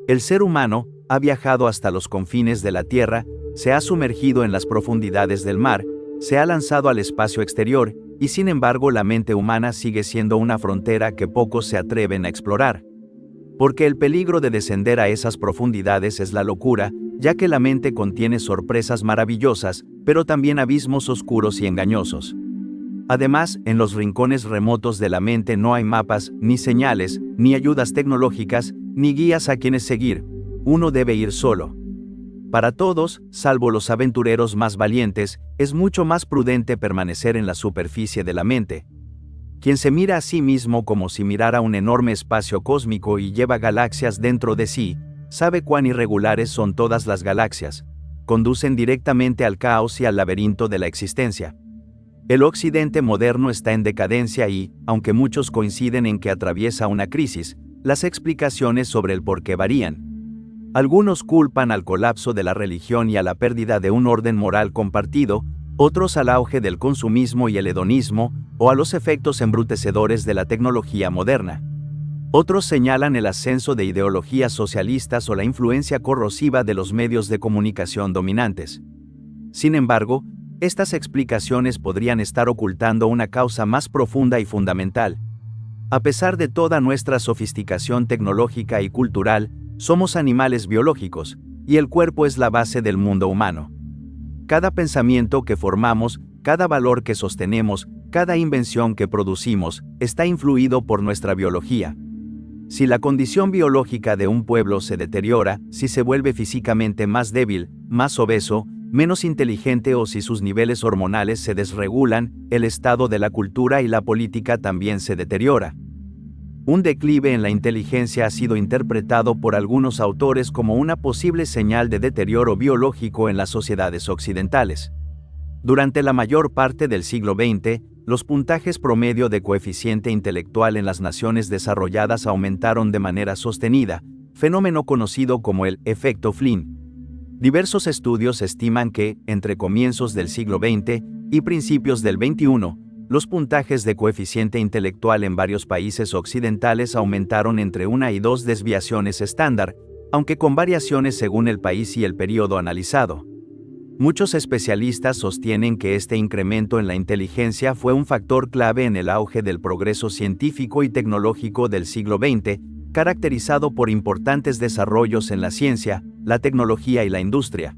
El ser humano ha viajado hasta los confines de la Tierra, se ha sumergido en las profundidades del mar, se ha lanzado al espacio exterior, y sin embargo la mente humana sigue siendo una frontera que pocos se atreven a explorar. Porque el peligro de descender a esas profundidades es la locura, ya que la mente contiene sorpresas maravillosas, pero también abismos oscuros y engañosos. Además, en los rincones remotos de la mente no hay mapas, ni señales, ni ayudas tecnológicas, ni guías a quienes seguir. Uno debe ir solo. Para todos, salvo los aventureros más valientes, es mucho más prudente permanecer en la superficie de la mente. Quien se mira a sí mismo como si mirara un enorme espacio cósmico y lleva galaxias dentro de sí, sabe cuán irregulares son todas las galaxias. Conducen directamente al caos y al laberinto de la existencia. El occidente moderno está en decadencia y, aunque muchos coinciden en que atraviesa una crisis, las explicaciones sobre el porqué varían. Algunos culpan al colapso de la religión y a la pérdida de un orden moral compartido, otros al auge del consumismo y el hedonismo, o a los efectos embrutecedores de la tecnología moderna. Otros señalan el ascenso de ideologías socialistas o la influencia corrosiva de los medios de comunicación dominantes. Sin embargo, estas explicaciones podrían estar ocultando una causa más profunda y fundamental. A pesar de toda nuestra sofisticación tecnológica y cultural, somos animales biológicos, y el cuerpo es la base del mundo humano. Cada pensamiento que formamos, cada valor que sostenemos, cada invención que producimos, está influido por nuestra biología. Si la condición biológica de un pueblo se deteriora, si se vuelve físicamente más débil, más obeso, menos inteligente o si sus niveles hormonales se desregulan, el estado de la cultura y la política también se deteriora. Un declive en la inteligencia ha sido interpretado por algunos autores como una posible señal de deterioro biológico en las sociedades occidentales. Durante la mayor parte del siglo XX, los puntajes promedio de coeficiente intelectual en las naciones desarrolladas aumentaron de manera sostenida, fenómeno conocido como el efecto Flynn. Diversos estudios estiman que, entre comienzos del siglo XX y principios del XXI, los puntajes de coeficiente intelectual en varios países occidentales aumentaron entre 1 y 2 desviaciones estándar, aunque con variaciones según el país y el periodo analizado. Muchos especialistas sostienen que este incremento en la inteligencia fue un factor clave en el auge del progreso científico y tecnológico del siglo XX, caracterizado por importantes desarrollos en la ciencia, la tecnología y la industria.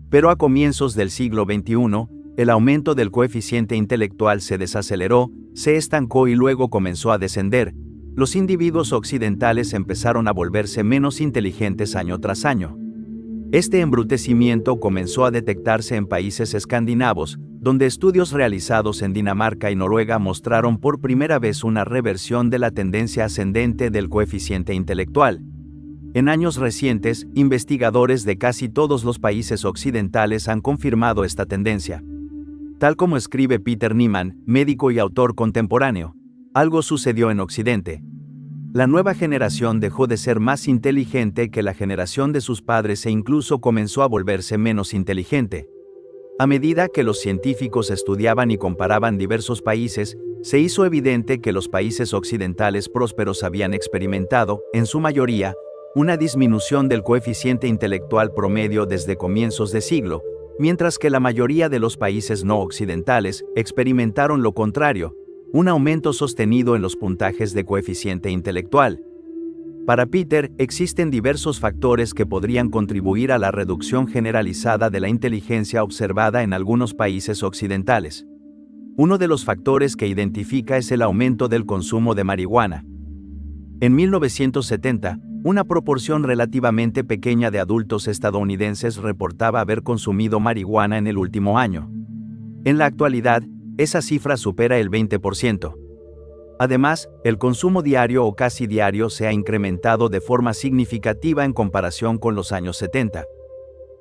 Pero a comienzos del siglo XXI, el aumento del coeficiente intelectual se desaceleró, se estancó y luego comenzó a descender. Los individuos occidentales empezaron a volverse menos inteligentes año tras año. Este embrutecimiento comenzó a detectarse en países escandinavos, donde estudios realizados en Dinamarca y Noruega mostraron por primera vez una reversión de la tendencia ascendente del coeficiente intelectual. En años recientes, investigadores de casi todos los países occidentales han confirmado esta tendencia. Tal como escribe Peter Niemann, médico y autor contemporáneo, algo sucedió en Occidente. La nueva generación dejó de ser más inteligente que la generación de sus padres e incluso comenzó a volverse menos inteligente. A medida que los científicos estudiaban y comparaban diversos países, se hizo evidente que los países occidentales prósperos habían experimentado, en su mayoría, una disminución del coeficiente intelectual promedio desde comienzos de siglo, mientras que la mayoría de los países no occidentales experimentaron lo contrario, un aumento sostenido en los puntajes de coeficiente intelectual. Para Peter, existen diversos factores que podrían contribuir a la reducción generalizada de la inteligencia observada en algunos países occidentales. Uno de los factores que identifica es el aumento del consumo de marihuana. En 1970, una proporción relativamente pequeña de adultos estadounidenses reportaba haber consumido marihuana en el último año. En la actualidad, esa cifra supera el 20%. Además, el consumo diario o casi diario se ha incrementado de forma significativa en comparación con los años 70.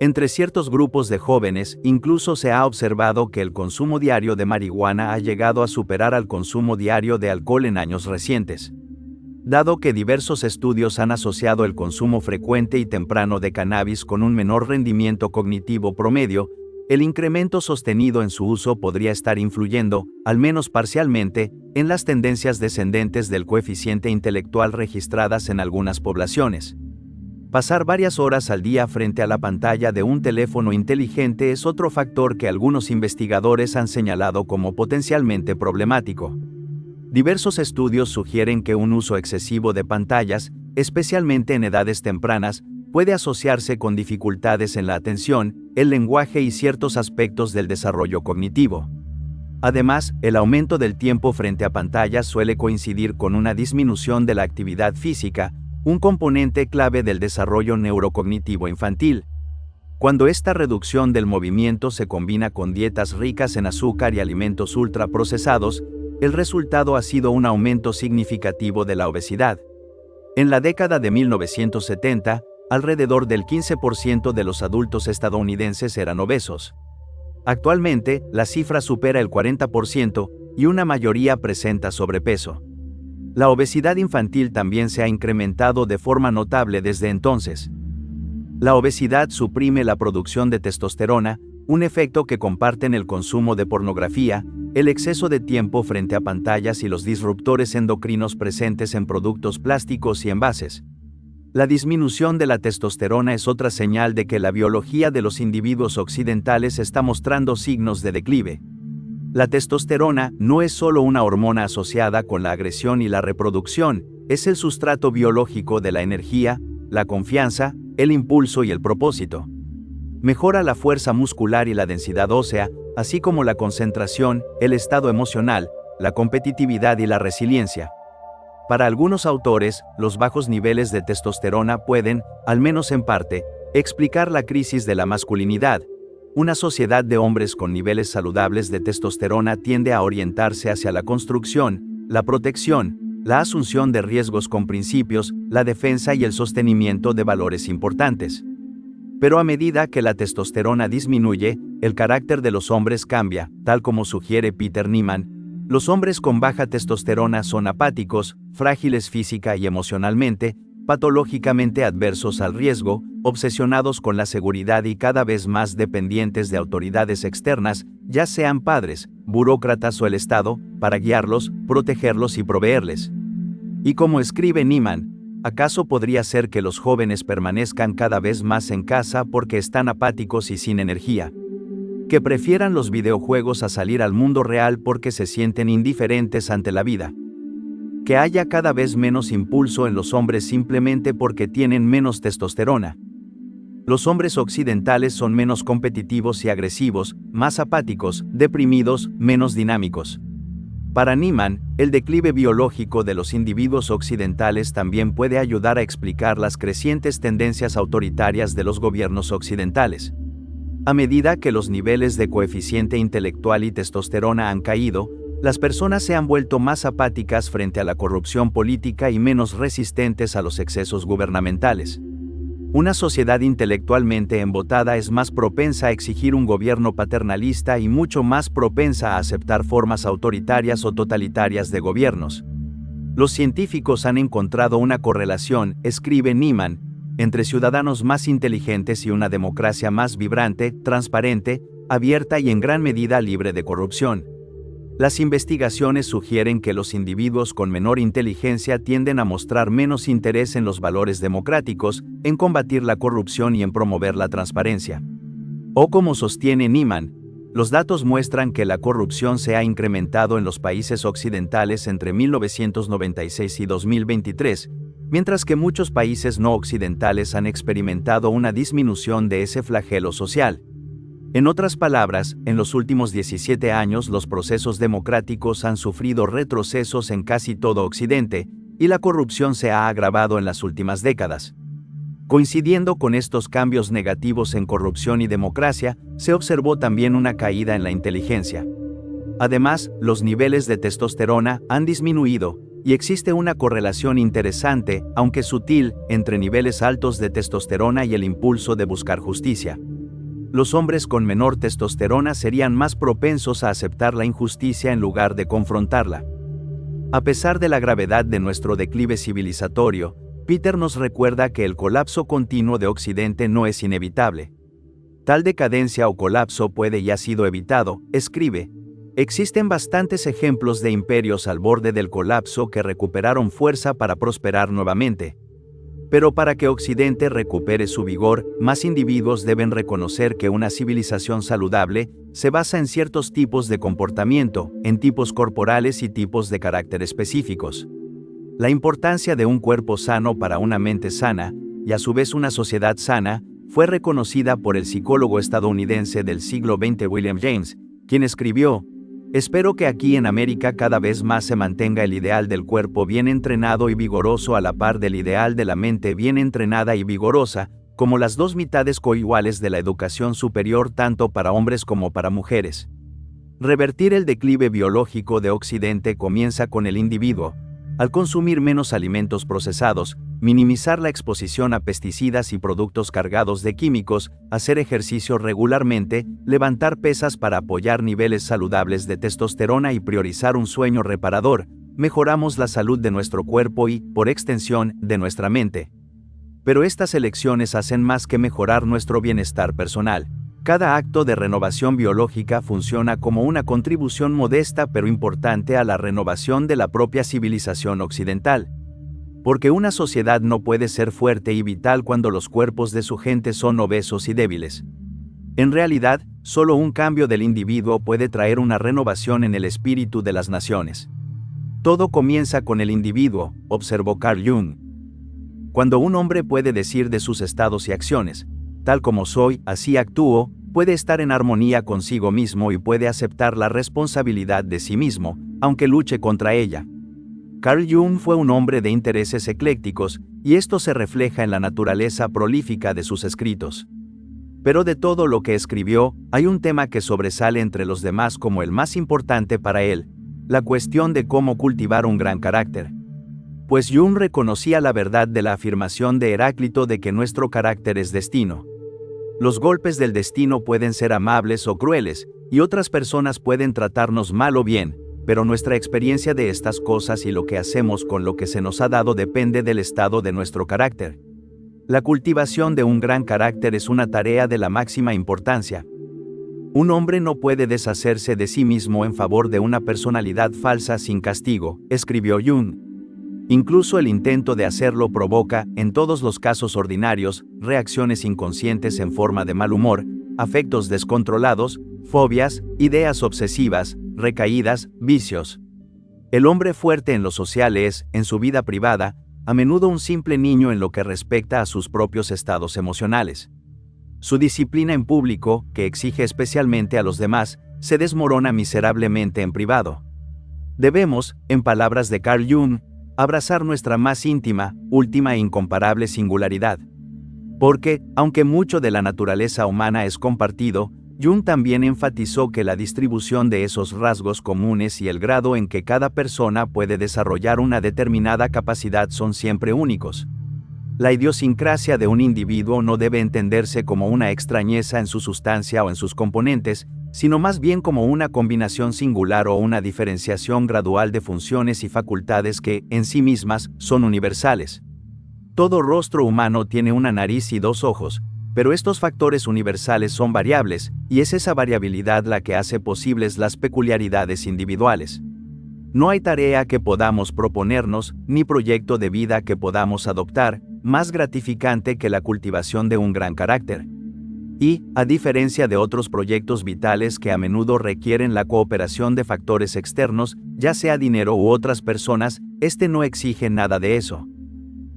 Entre ciertos grupos de jóvenes, incluso se ha observado que el consumo diario de marihuana ha llegado a superar al consumo diario de alcohol en años recientes. Dado que diversos estudios han asociado el consumo frecuente y temprano de cannabis con un menor rendimiento cognitivo promedio, el incremento sostenido en su uso podría estar influyendo, al menos parcialmente, en las tendencias descendentes del coeficiente intelectual registradas en algunas poblaciones. Pasar varias horas al día frente a la pantalla de un teléfono inteligente es otro factor que algunos investigadores han señalado como potencialmente problemático. Diversos estudios sugieren que un uso excesivo de pantallas, especialmente en edades tempranas, puede asociarse con dificultades en la atención, el lenguaje y ciertos aspectos del desarrollo cognitivo. Además, el aumento del tiempo frente a pantallas suele coincidir con una disminución de la actividad física, un componente clave del desarrollo neurocognitivo infantil. Cuando esta reducción del movimiento se combina con dietas ricas en azúcar y alimentos ultraprocesados, el resultado ha sido un aumento significativo de la obesidad. En la década de 1970, alrededor del 15% de los adultos estadounidenses eran obesos. Actualmente, la cifra supera el 40% y una mayoría presenta sobrepeso. La obesidad infantil también se ha incrementado de forma notable desde entonces. La obesidad suprime la producción de testosterona, un efecto que comparten el consumo de pornografía, el exceso de tiempo frente a pantallas y los disruptores endocrinos presentes en productos plásticos y envases. La disminución de la testosterona es otra señal de que la biología de los individuos occidentales está mostrando signos de declive. La testosterona no es solo una hormona asociada con la agresión y la reproducción, es el sustrato biológico de la energía, la confianza, el impulso y el propósito. Mejora la fuerza muscular y la densidad ósea, así como la concentración, el estado emocional, la competitividad y la resiliencia. Para algunos autores, los bajos niveles de testosterona pueden, al menos en parte, explicar la crisis de la masculinidad. Una sociedad de hombres con niveles saludables de testosterona tiende a orientarse hacia la construcción, la protección, la asunción de riesgos con principios, la defensa y el sostenimiento de valores importantes. Pero a medida que la testosterona disminuye, el carácter de los hombres cambia, tal como sugiere Peter Niemann. Los hombres con baja testosterona son apáticos, frágiles física y emocionalmente, patológicamente adversos al riesgo, obsesionados con la seguridad y cada vez más dependientes de autoridades externas, ya sean padres, burócratas o el Estado, para guiarlos, protegerlos y proveerles. Y como escribe Niemann, ¿acaso podría ser que los jóvenes permanezcan cada vez más en casa porque están apáticos y sin energía? Que prefieran los videojuegos a salir al mundo real porque se sienten indiferentes ante la vida. Que haya cada vez menos impulso en los hombres simplemente porque tienen menos testosterona. Los hombres occidentales son menos competitivos y agresivos, más apáticos, deprimidos, menos dinámicos. Para Niemann, el declive biológico de los individuos occidentales también puede ayudar a explicar las crecientes tendencias autoritarias de los gobiernos occidentales. A medida que los niveles de coeficiente intelectual y testosterona han caído, las personas se han vuelto más apáticas frente a la corrupción política y menos resistentes a los excesos gubernamentales. Una sociedad intelectualmente embotada es más propensa a exigir un gobierno paternalista y mucho más propensa a aceptar formas autoritarias o totalitarias de gobiernos. Los científicos han encontrado una correlación, escribe Niemann, entre ciudadanos más inteligentes y una democracia más vibrante, transparente, abierta y en gran medida libre de corrupción. Las investigaciones sugieren que los individuos con menor inteligencia tienden a mostrar menos interés en los valores democráticos, en combatir la corrupción y en promover la transparencia. O como sostiene Niemann, los datos muestran que la corrupción se ha incrementado en los países occidentales entre 1996 y 2023, mientras que muchos países no occidentales han experimentado una disminución de ese flagelo social. En otras palabras, en los últimos 17 años los procesos democráticos han sufrido retrocesos en casi todo Occidente, y la corrupción se ha agravado en las últimas décadas. Coincidiendo con estos cambios negativos en corrupción y democracia, se observó también una caída en la inteligencia. Además, los niveles de testosterona han disminuido, y existe una correlación interesante, aunque sutil, entre niveles altos de testosterona y el impulso de buscar justicia. Los hombres con menor testosterona serían más propensos a aceptar la injusticia en lugar de confrontarla. A pesar de la gravedad de nuestro declive civilizatorio, Peter nos recuerda que el colapso continuo de Occidente no es inevitable. Tal decadencia o colapso puede y ha sido evitado, escribe. Existen bastantes ejemplos de imperios al borde del colapso que recuperaron fuerza para prosperar nuevamente. Pero para que Occidente recupere su vigor, más individuos deben reconocer que una civilización saludable se basa en ciertos tipos de comportamiento, en tipos corporales y tipos de carácter específicos. La importancia de un cuerpo sano para una mente sana, y a su vez una sociedad sana, fue reconocida por el psicólogo estadounidense del siglo XX William James, quien escribió: "Espero que aquí en América cada vez más se mantenga el ideal del cuerpo bien entrenado y vigoroso a la par del ideal de la mente bien entrenada y vigorosa, como las dos mitades coiguales de la educación superior tanto para hombres como para mujeres". Revertir el declive biológico de Occidente comienza con el individuo, al consumir menos alimentos procesados, minimizar la exposición a pesticidas y productos cargados de químicos, hacer ejercicio regularmente, levantar pesas para apoyar niveles saludables de testosterona y priorizar un sueño reparador, mejoramos la salud de nuestro cuerpo y, por extensión, de nuestra mente. Pero estas elecciones hacen más que mejorar nuestro bienestar personal. Cada acto de renovación biológica funciona como una contribución modesta pero importante a la renovación de la propia civilización occidental. Porque una sociedad no puede ser fuerte y vital cuando los cuerpos de su gente son obesos y débiles. En realidad, solo un cambio del individuo puede traer una renovación en el espíritu de las naciones. Todo comienza con el individuo, observó Carl Jung. Cuando un hombre puede decir de sus estados y acciones: "Tal como soy, así actúo", puede estar en armonía consigo mismo y puede aceptar la responsabilidad de sí mismo, aunque luche contra ella. Carl Jung fue un hombre de intereses eclécticos, y esto se refleja en la naturaleza prolífica de sus escritos. Pero de todo lo que escribió, hay un tema que sobresale entre los demás como el más importante para él: la cuestión de cómo cultivar un gran carácter. Pues Jung reconocía la verdad de la afirmación de Heráclito de que nuestro carácter es destino. Los golpes del destino pueden ser amables o crueles, y otras personas pueden tratarnos mal o bien, pero nuestra experiencia de estas cosas y lo que hacemos con lo que se nos ha dado depende del estado de nuestro carácter. La cultivación de un gran carácter es una tarea de la máxima importancia. Un hombre no puede deshacerse de sí mismo en favor de una personalidad falsa sin castigo, escribió Jung. Incluso el intento de hacerlo provoca, en todos los casos ordinarios, reacciones inconscientes en forma de mal humor, afectos descontrolados, fobias, ideas obsesivas, recaídas, vicios. El hombre fuerte en lo social es, en su vida privada, a menudo un simple niño en lo que respecta a sus propios estados emocionales. Su disciplina en público, que exige especialmente a los demás, se desmorona miserablemente en privado. Debemos, en palabras de Carl Jung, abrazar nuestra más íntima, última e incomparable singularidad. Porque, aunque mucho de la naturaleza humana es compartido, Jung también enfatizó que la distribución de esos rasgos comunes y el grado en que cada persona puede desarrollar una determinada capacidad son siempre únicos. La idiosincrasia de un individuo no debe entenderse como una extrañeza en su sustancia o en sus componentes, sino más bien como una combinación singular o una diferenciación gradual de funciones y facultades que, en sí mismas, son universales. Todo rostro humano tiene una nariz y dos ojos, pero estos factores universales son variables, y es esa variabilidad la que hace posibles las peculiaridades individuales. No hay tarea que podamos proponernos, ni proyecto de vida que podamos adoptar, más gratificante que la cultivación de un gran carácter. Y, a diferencia de otros proyectos vitales que a menudo requieren la cooperación de factores externos, ya sea dinero u otras personas, este no exige nada de eso.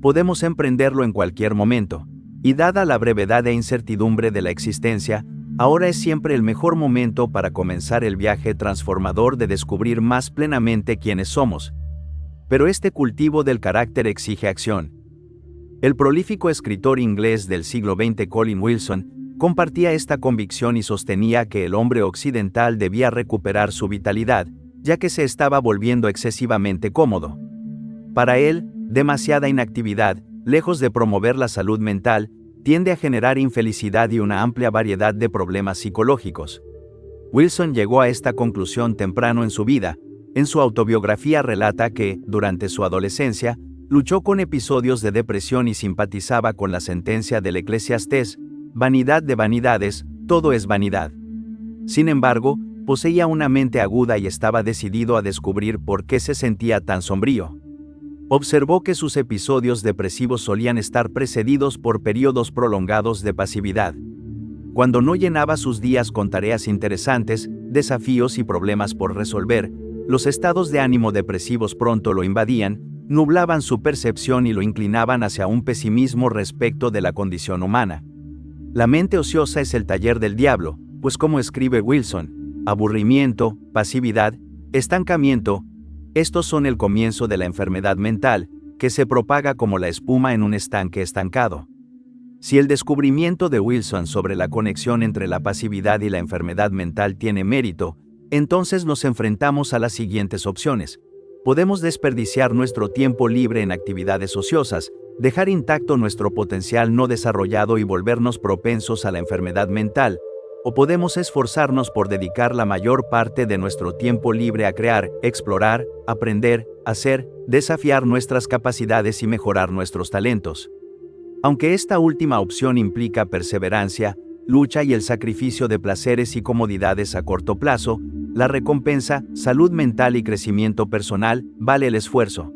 Podemos emprenderlo en cualquier momento, y dada la brevedad e incertidumbre de la existencia, ahora es siempre el mejor momento para comenzar el viaje transformador de descubrir más plenamente quiénes somos. Pero este cultivo del carácter exige acción. El prolífico escritor inglés del siglo XX Colin Wilson compartía esta convicción y sostenía que el hombre occidental debía recuperar su vitalidad, ya que se estaba volviendo excesivamente cómodo. Para él, demasiada inactividad, lejos de promover la salud mental, tiende a generar infelicidad y una amplia variedad de problemas psicológicos. Wilson llegó a esta conclusión temprano en su vida. En su autobiografía relata que, durante su adolescencia, luchó con episodios de depresión y simpatizaba con la sentencia del Eclesiastés: vanidad de vanidades, todo es vanidad. Sin embargo, poseía una mente aguda y estaba decidido a descubrir por qué se sentía tan sombrío. Observó que sus episodios depresivos solían estar precedidos por periodos prolongados de pasividad. Cuando no llenaba sus días con tareas interesantes, desafíos y problemas por resolver, los estados de ánimo depresivos pronto lo invadían, nublaban su percepción y lo inclinaban hacia un pesimismo respecto de la condición humana. La mente ociosa es el taller del diablo, pues como escribe Wilson, aburrimiento, pasividad, estancamiento, estos son el comienzo de la enfermedad mental, que se propaga como la espuma en un estanque estancado. Si el descubrimiento de Wilson sobre la conexión entre la pasividad y la enfermedad mental tiene mérito, entonces nos enfrentamos a las siguientes opciones. Podemos desperdiciar nuestro tiempo libre en actividades ociosas, dejar intacto nuestro potencial no desarrollado y volvernos propensos a la enfermedad mental, o podemos esforzarnos por dedicar la mayor parte de nuestro tiempo libre a crear, explorar, aprender, hacer, desafiar nuestras capacidades y mejorar nuestros talentos. Aunque esta última opción implica perseverancia, lucha y el sacrificio de placeres y comodidades a corto plazo, la recompensa, salud mental y crecimiento personal, vale el esfuerzo.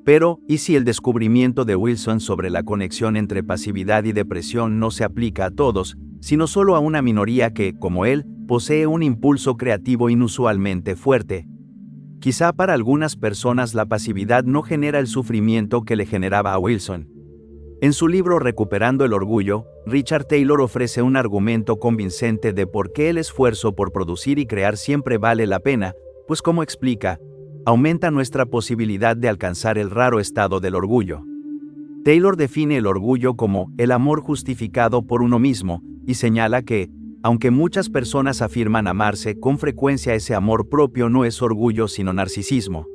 Pero, ¿y si el descubrimiento de Wilson sobre la conexión entre pasividad y depresión no se aplica a todos, sino solo a una minoría que, como él, posee un impulso creativo inusualmente fuerte? Quizá para algunas personas la pasividad no genera el sufrimiento que le generaba a Wilson. En su libro Recuperando el Orgullo, Richard Taylor ofrece un argumento convincente de por qué el esfuerzo por producir y crear siempre vale la pena, pues como explica, aumenta nuestra posibilidad de alcanzar el raro estado del orgullo. Taylor define el orgullo como el amor justificado por uno mismo, y señala que, aunque muchas personas afirman amarse, con frecuencia ese amor propio no es orgullo sino narcisismo.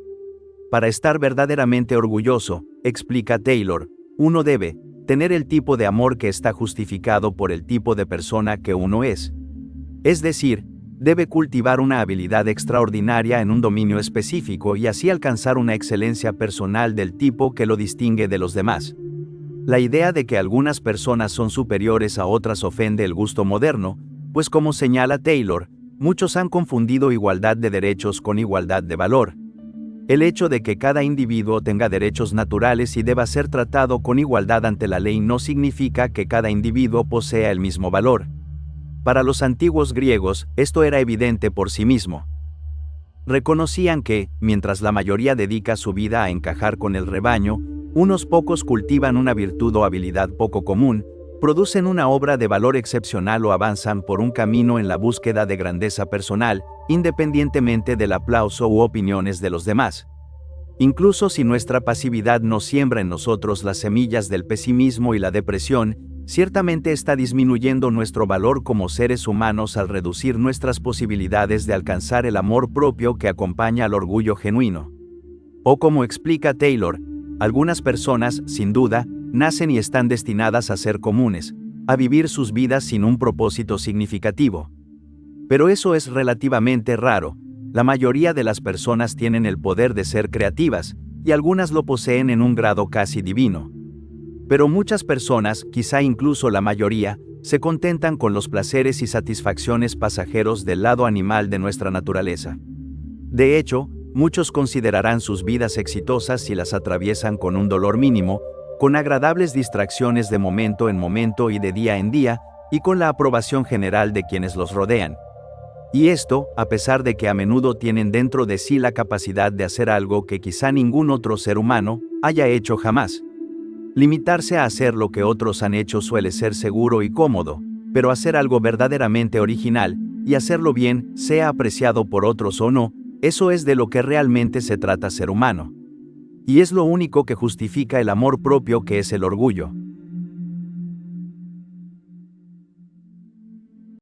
Para estar verdaderamente orgulloso, explica Taylor, uno debe tener el tipo de amor que está justificado por el tipo de persona que uno es. Es decir, debe cultivar una habilidad extraordinaria en un dominio específico y así alcanzar una excelencia personal del tipo que lo distingue de los demás. La idea de que algunas personas son superiores a otras ofende el gusto moderno, pues como señala Taylor, muchos han confundido igualdad de derechos con igualdad de valor. El hecho de que cada individuo tenga derechos naturales y deba ser tratado con igualdad ante la ley no significa que cada individuo posea el mismo valor. Para los antiguos griegos, esto era evidente por sí mismo. Reconocían que, mientras la mayoría dedica su vida a encajar con el rebaño, unos pocos cultivan una virtud o habilidad poco común, producen una obra de valor excepcional o avanzan por un camino en la búsqueda de grandeza personal, independientemente del aplauso u opiniones de los demás. Incluso si nuestra pasividad no siembra en nosotros las semillas del pesimismo y la depresión, ciertamente está disminuyendo nuestro valor como seres humanos al reducir nuestras posibilidades de alcanzar el amor propio que acompaña al orgullo genuino. O como explica Taylor, algunas personas, sin duda, nacen y están destinadas a ser comunes, a vivir sus vidas sin un propósito significativo. Pero eso es relativamente raro. La mayoría de las personas tienen el poder de ser creativas, y algunas lo poseen en un grado casi divino. Pero muchas personas, quizá incluso la mayoría, se contentan con los placeres y satisfacciones pasajeros del lado animal de nuestra naturaleza. De hecho, muchos considerarán sus vidas exitosas si las atraviesan con un dolor mínimo, con agradables distracciones de momento en momento y de día en día, y con la aprobación general de quienes los rodean. Y esto, a pesar de que a menudo tienen dentro de sí la capacidad de hacer algo que quizá ningún otro ser humano haya hecho jamás. Limitarse a hacer lo que otros han hecho suele ser seguro y cómodo, pero hacer algo verdaderamente original, y hacerlo bien, sea apreciado por otros o no, eso es de lo que realmente se trata ser humano. Y es lo único que justifica el amor propio que es el orgullo.